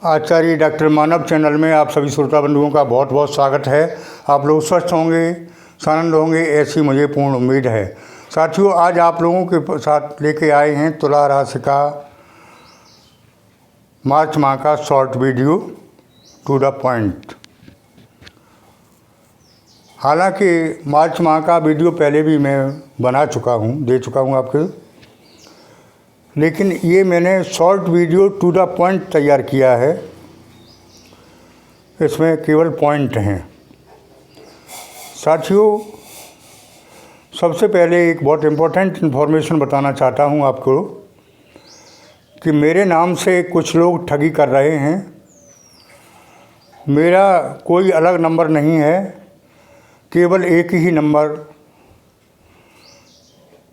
आचार्य doctor मानव channel में आप सभी श्रोता बंधुओं का बहुत बहुत स्वागत है। आप लोग स्वस्थ होंगे, सानंद होंगे, ऐसी मुझे पूर्ण उम्मीद है। साथियों, आज आप लोगों के साथ लेके आए हैं तुला राशि का मार्च माह का short video to the point. हालांकि मार्च माह का वीडियो पहले भी मैं बना चुका हूँ, दे चुका हूँ आपके, लेकिन ये मैंने short video to the point तैयार किया है। इसमें केवल पॉइंट हैं। साथियों, सबसे पहले एक बहुत इम्पोर्टेंट इन्फॉर्मेशन बताना चाहता हूँ आपको कि मेरे नाम से कुछ लोग ठगी कर रहे हैं। मेरा कोई अलग नंबर नहीं है, केवल एक ही नंबर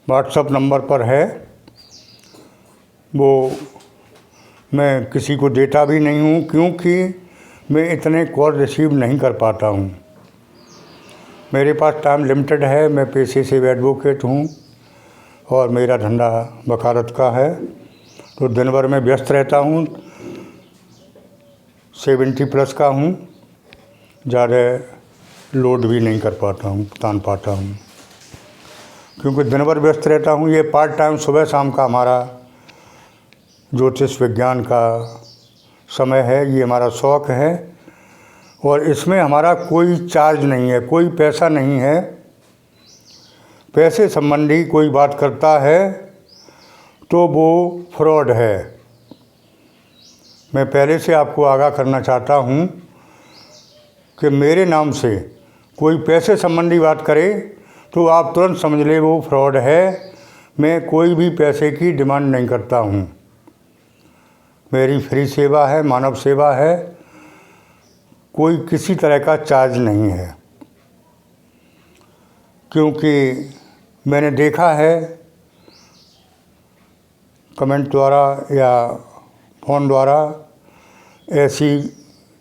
व्हाट्सएप नंबर पर है। वो मैं किसी को देता भी नहीं हूँ, क्योंकि मैं इतने कॉल रिसीव नहीं कर पाता हूँ। मेरे पास टाइम लिमिटेड है। मैं पेशे से एडवोकेट हूँ और मेरा धंधा वकालत का है, तो दिन भर में व्यस्त रहता हूँ। 70+ का हूँ, ज़्यादा लोड भी नहीं कर पाता हूँ, तान पाता हूँ, क्योंकि दिन भर व्यस्त रहता हूँ। ये पार्ट टाइम सुबह शाम का हमारा ज्योतिष विज्ञान का समय है, ये हमारा शौक़ है और इसमें हमारा कोई चार्ज नहीं है, कोई पैसा नहीं है। पैसे संबंधी कोई बात करता है तो वो फ्रॉड है। मैं पहले से आपको आगाह करना चाहता हूँ कि मेरे नाम से कोई पैसे संबंधी बात करे तो आप तुरंत समझ ले वो फ्रॉड है। मैं कोई भी पैसे की डिमांड नहीं करता हूँ। मेरी फ्री सेवा है, मानव सेवा है, कोई किसी तरह का चार्ज नहीं है। क्योंकि मैंने देखा है कमेंट द्वारा या फ़ोन द्वारा ऐसी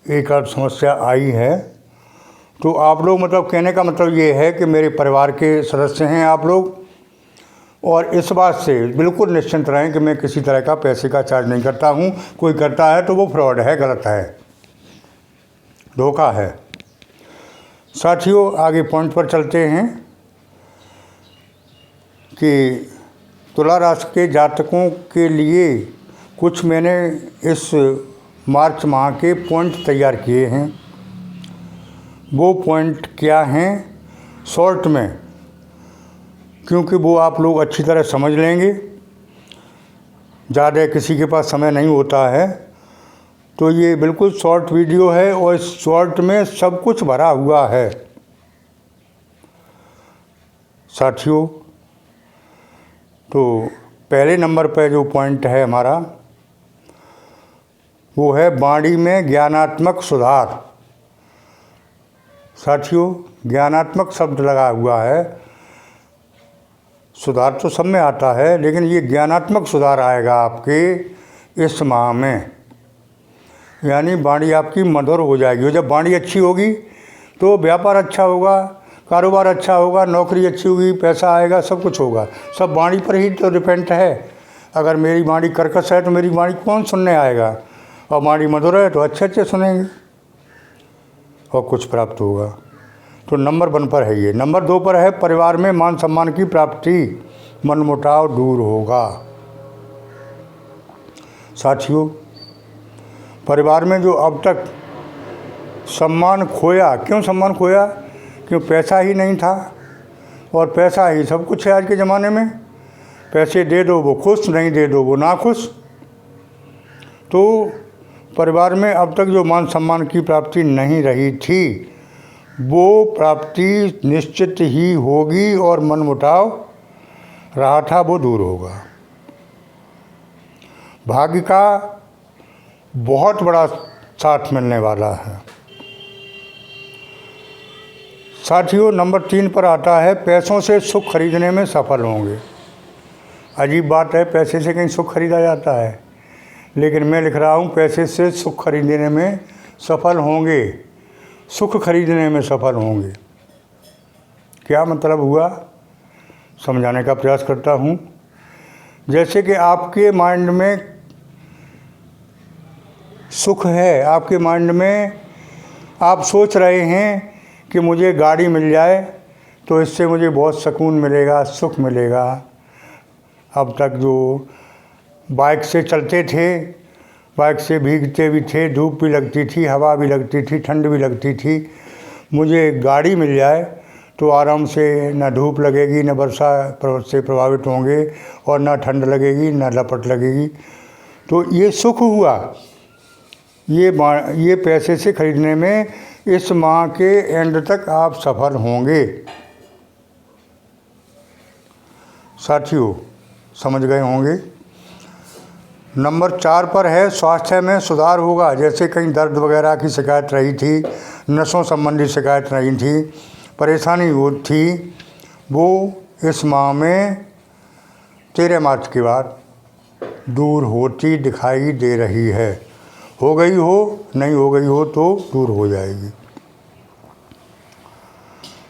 एक आध समस्या आई है। तो आप लोग, मतलब कहने का मतलब ये है कि मेरे परिवार के सदस्य हैं आप लोग, और इस बात से बिल्कुल निश्चिंत रहें कि मैं किसी तरह का पैसे का चार्ज नहीं करता हूँ। कोई करता है तो वो फ्रॉड है, गलत है, धोखा है। साथियों, आगे पॉइंट पर चलते हैं कि तुला राशि के जातकों के लिए कुछ मैंने इस मार्च माह के पॉइंट तैयार किए हैं। वो पॉइंट क्या हैं शॉर्ट में, क्योंकि वो आप लोग अच्छी तरह समझ लेंगे। ज़्यादा किसी के पास समय नहीं होता है, तो ये बिल्कुल शॉर्ट वीडियो है और इस शॉर्ट में सब कुछ भरा हुआ है। साथियों, तो पहले नंबर पर जो पॉइंट है हमारा, वो है वाणी में ज्ञानात्मक सुधार। साथियों, ज्ञानात्मक शब्द लगा हुआ है। सुधार तो सब में आता है, लेकिन ये ज्ञानात्मक सुधार आएगा आपके इस माह में। यानी वाणी आपकी मधुर हो जाएगी। और जब वाणी अच्छी होगी तो व्यापार अच्छा होगा, कारोबार अच्छा होगा, नौकरी अच्छी होगी, पैसा आएगा, सब कुछ होगा। सब वाणी पर ही तो डिपेंड है। अगर मेरी वाणी कर्कश है तो मेरी वाणी कौन सुनने आएगा, और वाणी मधुर है तो अच्छे अच्छे सुनेंगे और कुछ प्राप्त होगा। तो नंबर 1 पर है ये। नंबर 2 पर है परिवार में मान सम्मान की प्राप्ति, मनमुटाव दूर होगा। साथियों, परिवार में जो अब तक सम्मान खोया, क्यों सम्मान खोया? क्यों पैसा ही नहीं था, और पैसा ही सब कुछ है आज के ज़माने में। पैसे दे दो वो खुश, नहीं दे दो वो नाखुश। तो परिवार में अब तक जो मान सम्मान की प्राप्ति नहीं रही थी, वो प्राप्ति निश्चित ही होगी, और मनमुटाव रहा था वो दूर होगा। भाग्य का बहुत बड़ा साथ मिलने वाला है। साथियों, नंबर 3 पर आता है पैसों से सुख खरीदने में सफल होंगे। अजीब बात है, पैसे से कहीं सुख खरीदा जाता है, लेकिन मैं लिख रहा हूँ पैसे से सुख खरीदने में सफल होंगे, सुख खरीदने में सफल होंगे। क्या मतलब हुआ, समझाने का प्रयास करता हूँ। जैसे कि आपके माइंड में सुख है आपके माइंड में। आप सोच रहे हैं कि मुझे गाड़ी मिल जाए तो इससे मुझे बहुत सुकून मिलेगा, सुख मिलेगा। अब तक जो बाइक से चलते थे, बाइक से भीगते भी थे, धूप भी लगती थी, हवा भी लगती थी, ठंड भी लगती थी। मुझे गाड़ी मिल जाए तो आराम से न धूप लगेगी, न वर्षा से प्रभावित होंगे, और न ठंड लगेगी, न लपट लगेगी। तो ये सुख हुआ। ये पैसे से ख़रीदने में इस माह के एंड तक आप सफल होंगे। साथियों, समझ गए होंगे। नंबर 4 पर है स्वास्थ्य में सुधार होगा। जैसे कहीं दर्द वगैरह की शिकायत रही थी, नसों संबंधी शिकायत रही थी, परेशानी वो थी, वो इस माह में 13 मार्च के बाद दूर होती दिखाई दे रही है। हो गई हो, नहीं हो गई हो तो दूर हो जाएगी।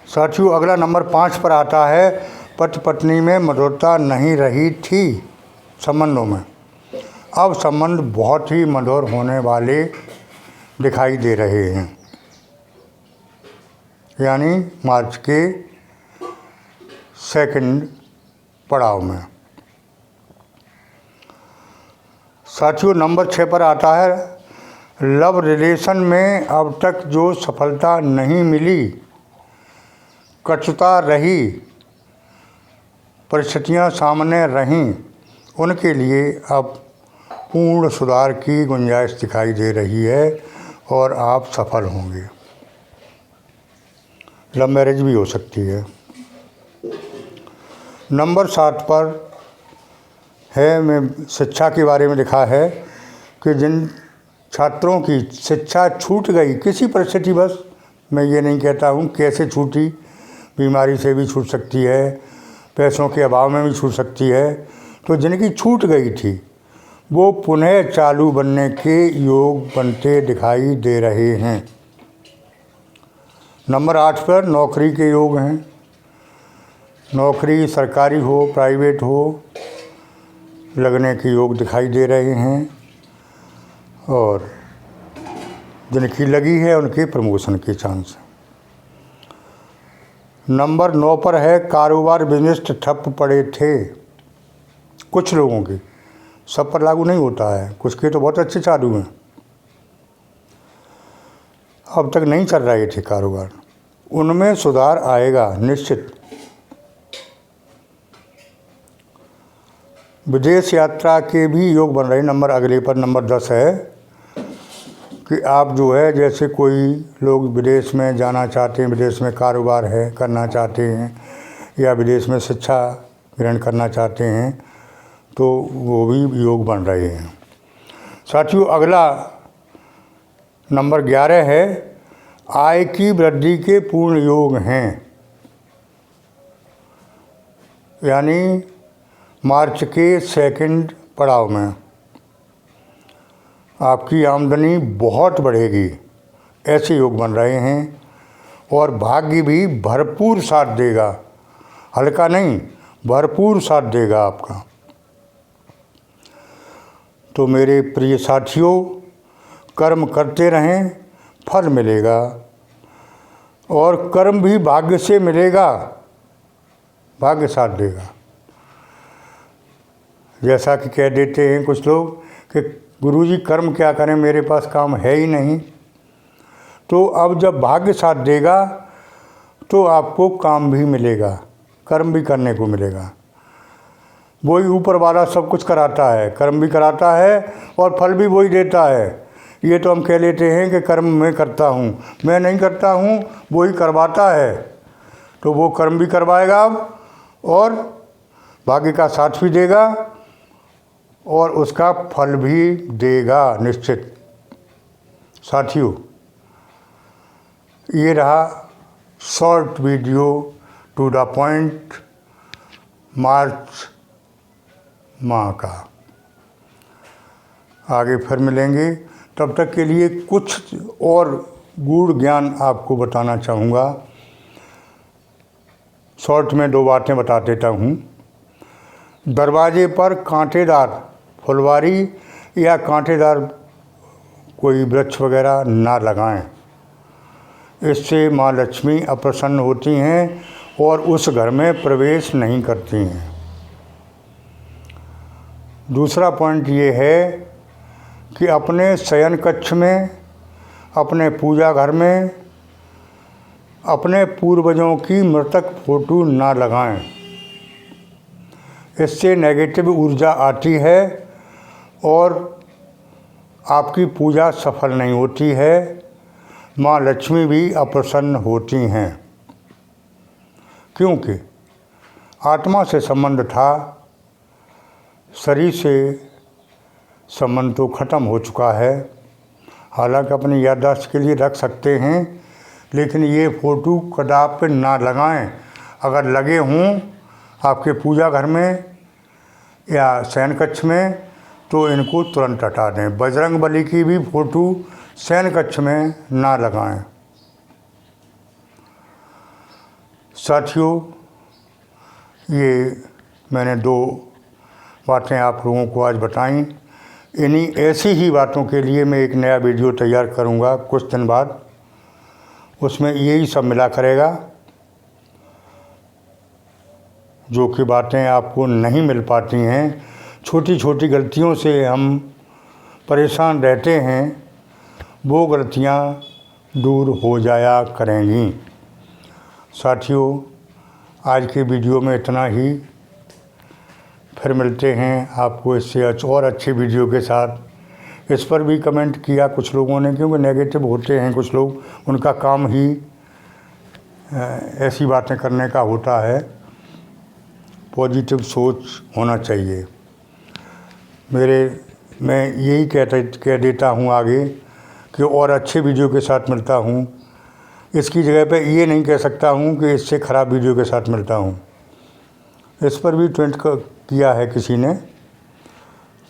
साथियों, अगला नंबर 5 पर आता है पति पत्नी में मधुरता नहीं रही थी संबंधों में। अब संबंध बहुत ही मधुर होने वाले दिखाई दे रहे हैं, यानी मार्च के सेकंड पड़ाव में। साथियों, नंबर 6 पर आता है लव रिलेशन में अब तक जो सफलता नहीं मिली, कटुता रही, परिस्थितियां सामने रहीं, उनके लिए अब पूर्ण सुधार की गुंजाइश दिखाई दे रही है और आप सफल होंगे। लव मैरिज भी हो सकती है। नंबर 7 पर है, मैं शिक्षा के बारे में लिखा है कि जिन छात्रों की शिक्षा छूट गई किसी परिस्थिति बस, मैं ये नहीं कहता हूँ कैसे छूटी, बीमारी से भी छूट सकती है, पैसों के अभाव में भी छूट सकती है, तो जिनकी छूट गई थी वो पुनः चालू बनने के योग बनते दिखाई दे रहे हैं। नंबर 8 पर नौकरी के योग हैं। नौकरी सरकारी हो, प्राइवेट हो, लगने के योग दिखाई दे रहे हैं, और जिनकी लगी है उनके प्रमोशन के चांस। नंबर 9 पर है कारोबार बिजनेस ठप पड़े थे कुछ लोगों के, सब पर लागू नहीं होता है, कुछ के तो बहुत अच्छे चालू हैं। अब तक नहीं चल रहे थे कारोबार, उनमें सुधार आएगा निश्चित। विदेश यात्रा के भी योग बन रहे। नंबर अगले पर नंबर 10 है कि आप जो है, जैसे कोई लोग विदेश में जाना चाहते हैं, विदेश में कारोबार है करना चाहते हैं, या विदेश में शिक्षा ग्रहण करना चाहते हैं, तो वो भी योग बन रहे हैं। साथियों, अगला नंबर 11 है आय की वृद्धि के पूर्ण योग हैं। यानी मार्च के सेकंड पड़ाव में आपकी आमदनी बहुत बढ़ेगी, ऐसे योग बन रहे हैं। और भाग्य भी भरपूर साथ देगा, हल्का नहीं, भरपूर साथ देगा आपका। तो मेरे प्रिय साथियों, कर्म करते रहें, फल मिलेगा, और कर्म भी भाग्य से मिलेगा, भाग्य साथ देगा। जैसा कि कह देते हैं कुछ लोग कि गुरुजी कर्म क्या करें, मेरे पास काम है ही नहीं। तो अब जब भाग्य साथ देगा तो आपको काम भी मिलेगा, कर्म भी करने को मिलेगा। वही ऊपर वाला सब कुछ कराता है, कर्म भी कराता है और फल भी वही देता है। ये तो हम कह लेते हैं कि कर्म मैं करता हूँ, मैं नहीं करता हूँ, वही करवाता है। तो वो कर्म भी करवाएगा अब, और भाग्य का साथ भी देगा, और उसका फल भी देगा निश्चित। साथियों, ये रहा short video to the point March माह का। आगे फिर मिलेंगे, तब तक के लिए कुछ और गूढ़ ज्ञान आपको बताना चाहूँगा। शॉर्ट में 2 बातें बता देता हूँ। दरवाजे पर कांटेदार फुलवारी या कांटेदार कोई वृक्ष वगैरह ना लगाएं। इससे माँ लक्ष्मी अप्रसन्न होती हैं और उस घर में प्रवेश नहीं करती हैं। दूसरा पॉइंट ये है कि अपने शयन कक्ष में, अपने पूजा घर में अपने पूर्वजों की मृतक फोटो ना लगाएं। इससे नेगेटिव ऊर्जा आती है और आपकी पूजा सफल नहीं होती है। माँ लक्ष्मी भी अप्रसन्न होती हैं, क्योंकि आत्मा से संबंध था, शरीर से संबंध तो ख़त्म हो चुका है। हालांकि अपनी याददाश्त के लिए रख सकते हैं, लेकिन ये फ़ोटो कदापि ना लगाएं। अगर लगे हों आपके पूजा घर में या शयन कक्ष में तो इनको तुरंत हटा दें। बजरंग बली की भी फ़ोटो शयन कक्ष में ना लगाएं। साथियों, ये मैंने 2 बातें आप लोगों को आज बताई। इन्हीं ऐसी ही बातों के लिए मैं एक नया वीडियो तैयार करूंगा कुछ दिन बाद। उसमें यही सब मिला करेगा, जो कि बातें आपको नहीं मिल पाती हैं। छोटी छोटी गलतियों से हम परेशान रहते हैं, वो गलतियां दूर हो जाया करेंगी। साथियों, आज के वीडियो में इतना ही। फिर मिलते हैं आपको इससे और अच्छे वीडियो के साथ। इस पर भी कमेंट किया कुछ लोगों ने, क्योंकि नेगेटिव होते हैं कुछ लोग, उनका काम ही ऐसी बातें करने का होता है। पॉजिटिव सोच होना चाहिए। मैं यही कह देता हूँ आगे कि और अच्छे वीडियो के साथ मिलता हूँ। इसकी जगह पे ये नहीं कह सकता हूँ कि इससे ख़राब वीडियो के साथ मिलता हूँ। इस पर भी ट्वीट किया है किसी ने,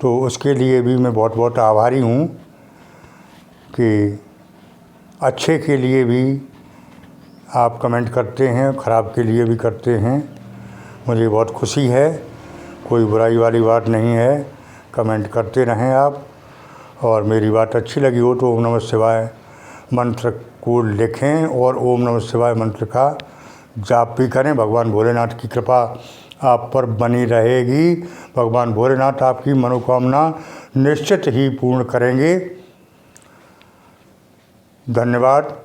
तो उसके लिए भी मैं बहुत बहुत आभारी हूँ कि अच्छे के लिए भी आप कमेंट करते हैं, ख़राब के लिए भी करते हैं। मुझे बहुत खुशी है, कोई बुराई वाली बात नहीं है। कमेंट करते रहें आप, और मेरी बात अच्छी लगी हो तो ओम नमः शिवाय मंत्र को लिखें और ओम नमः शिवाय मंत्र का जाप भी करें। भगवान भोलेनाथ की कृपा आप पर बनी रहेगी। भगवान भोलेनाथ आपकी मनोकामना निश्चित ही पूर्ण करेंगे। धन्यवाद।